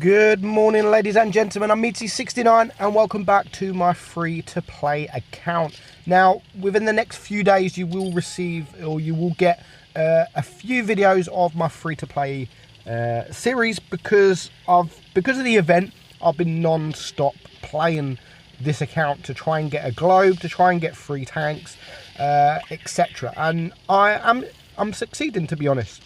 Good morning, ladies and gentlemen. I'm Meadsy69 and welcome back to my free-to-play account. Now, within the next few days, you will receive, or you will get a few videos of my free-to-play series because of the event. I've been non-stop playing this account to try and get a globe, to try and get free tanks, etc. And I'm succeeding, to be honest.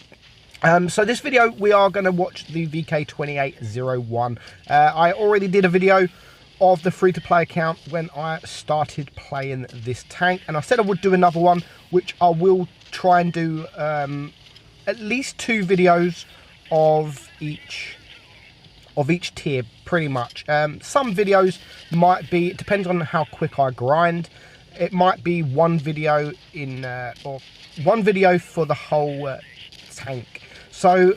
So this video, we are going to watch the VK-28-01. I already did a video of the free-to-play account when I started playing this tank, and I said I would do another one, which I will try and do at least 2 videos of each tier, pretty much. Some videos might be, it depends on how quick I grind. It might be one video or one video for the whole tank. So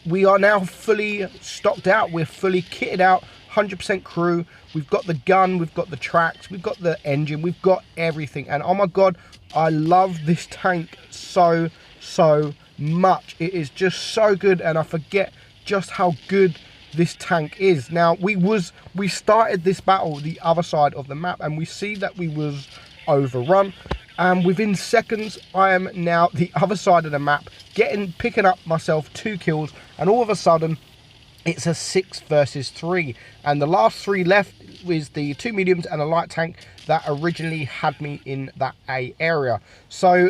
we are now fully stocked out. We're fully kitted out, 100% crew. We've got the gun, we've got the tracks, we've got the engine, we've got everything. And oh my god, I love this tank so much. It is just so good, and I forget just how good this tank is. Now, we started this battle the other side of the map, and we see that we was overrun. And within seconds, I am now the other side of the map, picking up myself 2 kills, and all of a sudden, it's a 6 versus 3. And the last 3 left was the 2 mediums and a light tank that originally had me in that A area. So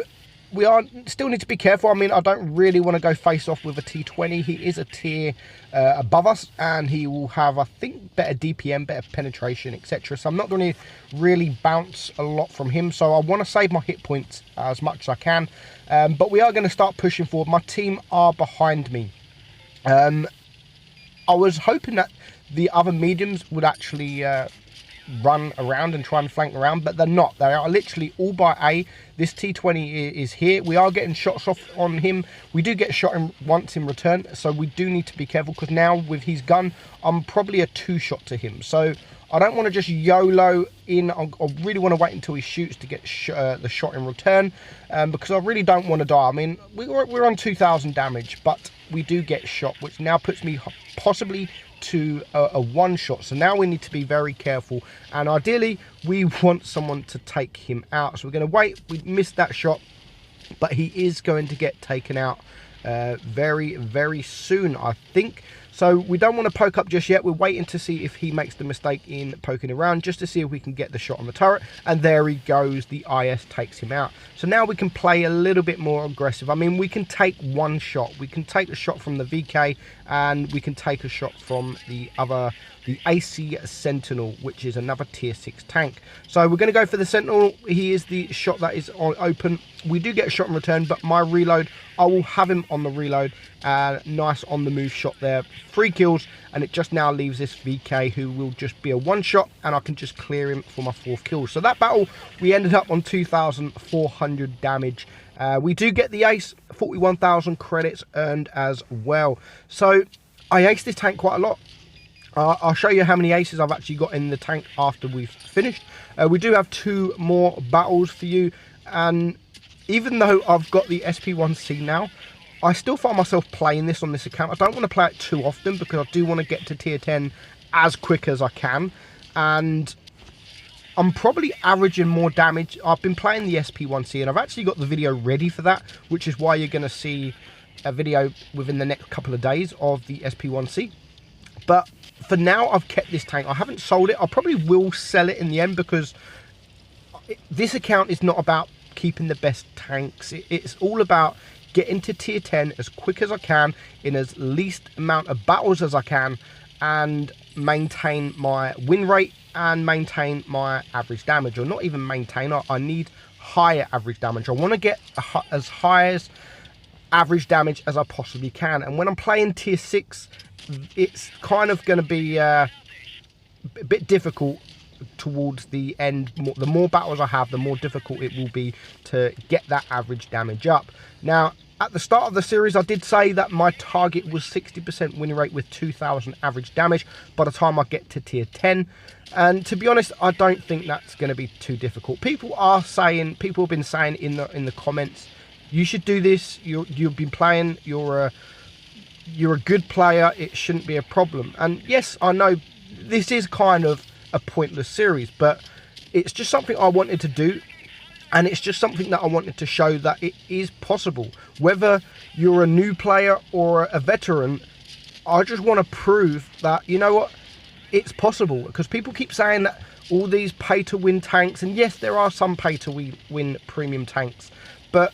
we still need to be careful. I mean, I don't really want to go face off with a T20. He is a tier above us, and he will have, I think, better DPM, better penetration, etc. So I'm not going to really bounce a lot from him. So I want to save my hit points as much as I can. But we are going to start pushing forward. My team are behind me. I was hoping that the other mediums would actually run around and try and flank around, but they're not. They are literally all by A. This T20 is here. We are getting shots off on him. We do get shot once in return, so we do need to be careful, because now with his gun, I'm probably a 2-shot to him. So I don't want to just YOLO in. I really want to wait until he shoots to get the shot in return, because I really don't want to die. I mean, we're on 2,000 damage, but we do get shot, which now puts me possibly to a 1-shot. So now we need to be very careful, and ideally we want someone to take him out. So we're going to wait. We missed that shot, but he is going to get taken out very soon, I think. So we don't want to poke up just yet. We're waiting to see if he makes the mistake in poking around, just to see if we can get the shot on the turret. And there he goes. The IS takes him out. So now we can play a little bit more aggressive. I mean, we can take 1 shot. We can take a shot from the VK, and we can take a shot from the AC Sentinel, which is another tier 6 tank. So we're going to go for the Sentinel. He is the shot that is open. We do get a shot in return, but my reload, I will have him on the reload. Nice on the move shot there. 3 kills, and it just now leaves this VK, who will just be a 1-shot, and I can just clear him for my 4th kill. So that battle, we ended up on 2,400 damage. We do get the ace, 41,000 credits earned as well. So I aced this tank quite a lot. I'll show you how many aces I've actually got in the tank after we've finished. We do have 2 more battles for you, and even though I've got the SP1C now, I still find myself playing this on this account. I don't want to play it too often, because I do want to get to tier 10 as quick as I can, and I'm probably averaging more damage. I've been playing the SP1C, and I've actually got the video ready for that, which is why you're going to see a video within the next couple of days of the SP1C. But for now, I've kept this tank. I haven't sold it. I probably will sell it in the end, because this account is not about keeping the best tanks. It's all about getting to tier 10 as quick as I can, in as least amount of battles as I can, and maintain my win rate and maintain my average damage. Or not even maintain, I need higher average damage. I want to get as high as average damage as I possibly can. And when I'm playing tier 6, it's kind of going to be a bit difficult towards the end. The more battles I have, the more difficult it will be to get that average damage up. Now, at the start of the series, I did say that my target was 60% win rate with 2,000 average damage by the time I get to tier 10. And to be honest, I don't think that's going to be too difficult. People have been saying in the comments, you should do this. You've been playing. You're you're a good player, it shouldn't be a problem. And yes, I know this is kind of a pointless series, but it's just something I wanted to do, and it's just something that I wanted to show that it is possible. Whether you're a new player or a veteran, I just want to prove that, you know what, it's possible. Because people keep saying that all these pay-to-win tanks, and yes, there are some pay-to-win premium tanks, but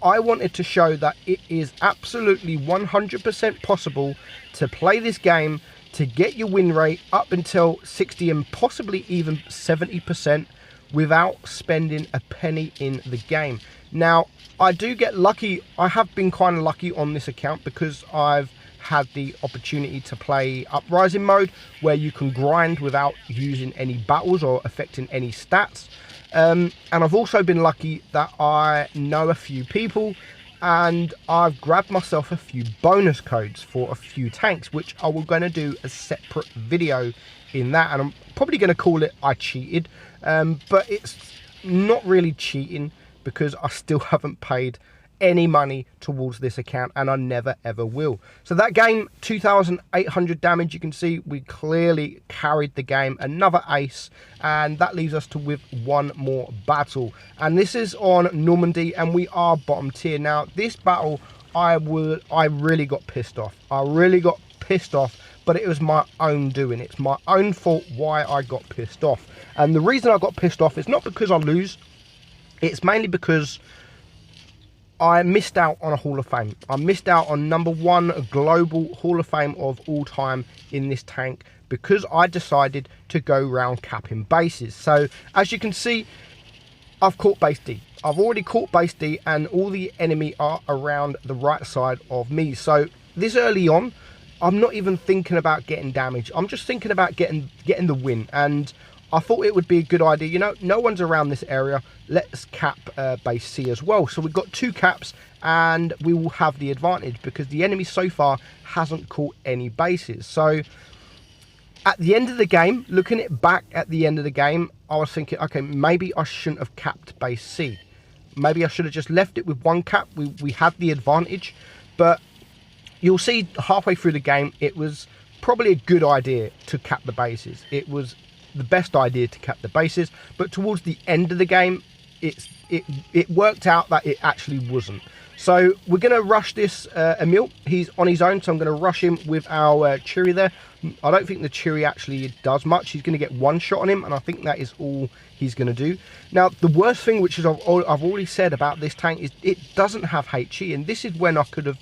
I wanted to show that it is absolutely 100% possible to play this game, to get your win rate up until 60 and possibly even 70% without spending a penny in the game. Now, I do get lucky. I have been kind of lucky on this account because I've had the opportunity to play uprising mode, where you can grind without using any battles or affecting any stats. And I've also been lucky that I know a few people, and I've grabbed myself a few bonus codes for a few tanks, which I will going to do a separate video in that, and I'm probably going to call it I cheated, but it's not really cheating because I still haven't paid any money towards this account, and I never ever will. So that game, 2,800 damage, you can see we clearly carried the game, another ace, and that leaves us with one more battle, and this is on Normandy, and we are bottom tier. Now this battle, I really got pissed off. But it was my own doing. It's my own fault why I got pissed off, and the reason I got pissed off is not because I lose, it's mainly because I missed out on a Hall of Fame. I missed out on #1 global Hall of Fame of all time in this tank because I decided to go round capping bases. So as you can see, I've caught base D. I've already caught base D, and all the enemy are around the right side of me. So this early on, I'm not even thinking about getting damage. I'm just thinking about getting the win. And I thought it would be a good idea, you know, no one's around this area, let's cap base C as well. So we've got 2 caps, and we will have the advantage because the enemy so far hasn't caught any bases. So at the end of the game, looking it back at the end of the game, I was thinking, okay, maybe I shouldn't have capped base C. Maybe I should have just left it with 1 cap. We had the advantage, but you'll see halfway through the game, it was probably a good idea to cap the bases. It was the best idea to cap the bases, but towards the end of the game, it worked out that it actually wasn't. So we're going to rush this Emil. He's on his own, so I'm going to rush him with our Cheery there. I don't think the Cheery actually does much. He's going to get 1 shot on him, and I think that is all he's going to do. Now, the worst thing, which is I've already said about this tank, is it doesn't have HE, and this is when I could have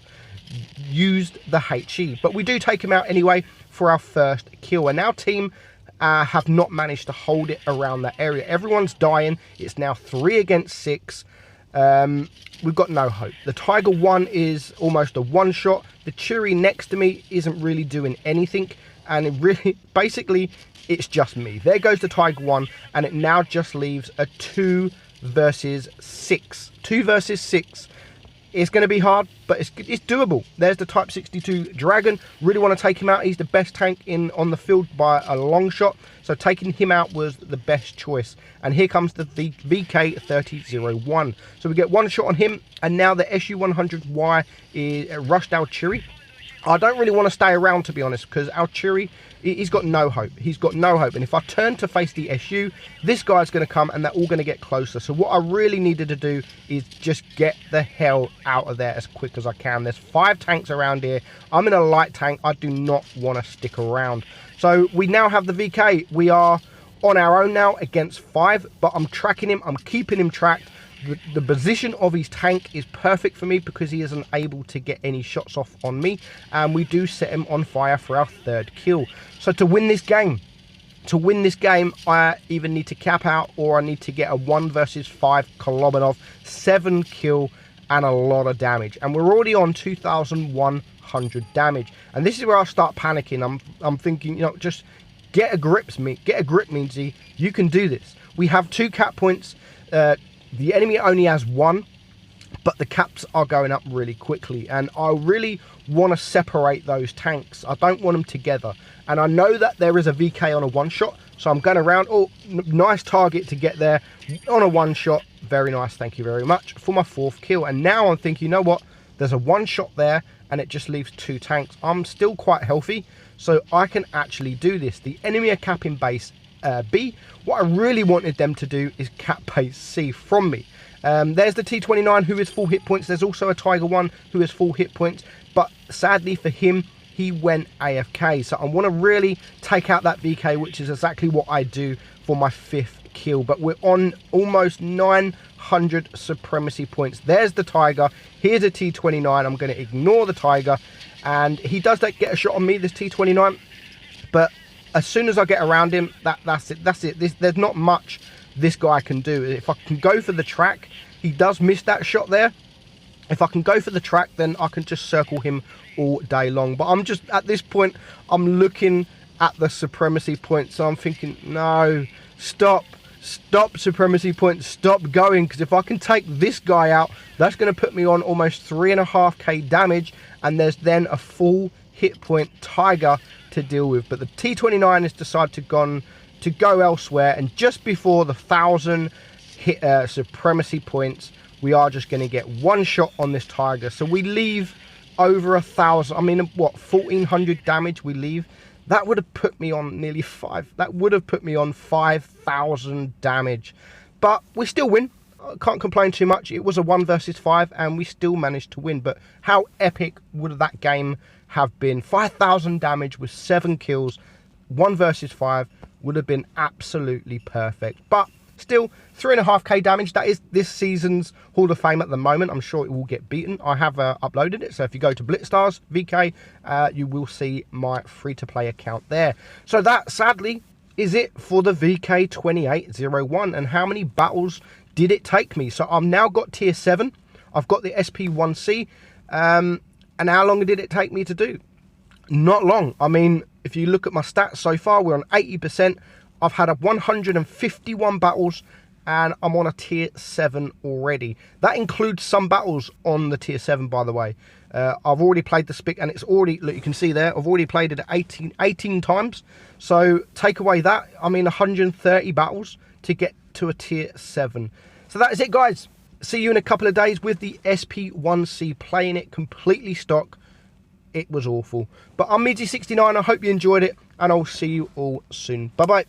used the HE. But we do take him out anyway for our first kill, and our team have not managed to hold it around that area. Everyone's dying. It's now 3 against 6. We've got no hope. The Tiger 1 is almost a 1-shot. The Cheery next to me isn't really doing anything, and it really, basically, it's just me. There goes the Tiger 1, and it now just leaves a 2 versus 6. 2 versus 6. It's going to be hard, but it's doable. There's the Type 62 Dragon. Really want to take him out. He's the best tank on the field by a long shot. So taking him out was the best choice. And here comes the VK-28-01. So we get 1 shot on him. And now the SU-100Y is rushed our Cheery. I don't really want to stay around, to be honest, because our Cheery, he's got no hope. He's got no hope. And if I turn to face the SU, this guy's going to come and they're all going to get closer. So what I really needed to do is just get the hell out of there as quick as I can. There's 5 tanks around here. I'm in a light tank. I do not want to stick around. So we now have the VK. We are on our own now against 5, but I'm tracking him. I'm keeping him tracked. The position of his tank is perfect for me because he isn't able to get any shots off on me, and we do set him on fire for our 3rd kill. So to win this game, I either need to cap out or I need to get a 1 versus 5 Kolobanov, 7 kill and a lot of damage, and we're already on 2,100 damage, and this is where I start panicking. I'm thinking, you know, just get a grip, Meadsy. You can do this. We have 2 cap points. The enemy only has 1, but the caps are going up really quickly, and I really want to separate those tanks. I don't want them together, and I know that there is a VK on a 1-shot, so I'm going around. Oh, nice target to get there on a 1-shot. Very nice, thank you very much, for my 4th kill. And now I'm thinking, you know what, there's a 1-shot there, and it just leaves 2 tanks. I'm still quite healthy, so I can actually do this. The enemy are capping base B. What I really wanted them to do is cap base C from me. There's the T-29 who is full hit points. There's also a Tiger 1 who is full hit points, but sadly for him, he went AFK. So I want to really take out that VK, which is exactly what I do for my 5th kill. But we're on almost 900 supremacy points. There's the Tiger. Here's a T-29. I'm going to ignore the Tiger, and he does get a shot on me, this T-29, but as soon as I get around him, that's it. There's not much this guy can do. If I can go for the track, he does miss that shot there. If I can go for the track, then I can just circle him all day long. But I'm just, at this point, I'm looking at the supremacy points. So I'm thinking, no, stop supremacy points, stop going. Because if I can take this guy out, that's going to put me on almost 3.5k damage. And there's then a full hit point Tiger to deal with. But the T-29 has decided to go elsewhere. And just before the 1,000 hit supremacy points, we are just going to get 1 shot on this Tiger. So we leave over 1,000. I mean, what, 1,400 damage we leave? That would have put me on nearly 5. That would have put me on 5,000 damage. But we still win. I can't complain too much. It was a 1 versus 5, and we still managed to win. But how epic would that game have been? 5,000 damage with 7 kills, 1 versus 5 would have been absolutely perfect. But still, 3.5k damage. That is this season's Hall of Fame at the moment. I'm sure it will get beaten. I have uploaded it. So if you go to Blitzstars VK, you will see my free-to-play account there. So that, sadly, is it for the VK-28-01. And how many battles did it take me? So I've now got tier 7. I've got the SP1C. And how long did it take me to do? Not long. I mean, if you look at my stats so far, we're on 80%. I've had 151 battles, and I'm on a tier 7 already. That includes some battles on the tier 7, by the way. I've already played the Spic, and it's already, look, you can see there, I've already played it 18 times. So take away that, I mean 130 battles to get to a tier 7. So that is it, guys. See you in a couple of days with the SP1C, playing it completely stock. It was awful. But I'm Meadsy69. I hope you enjoyed it, and I'll see you all soon. Bye-bye.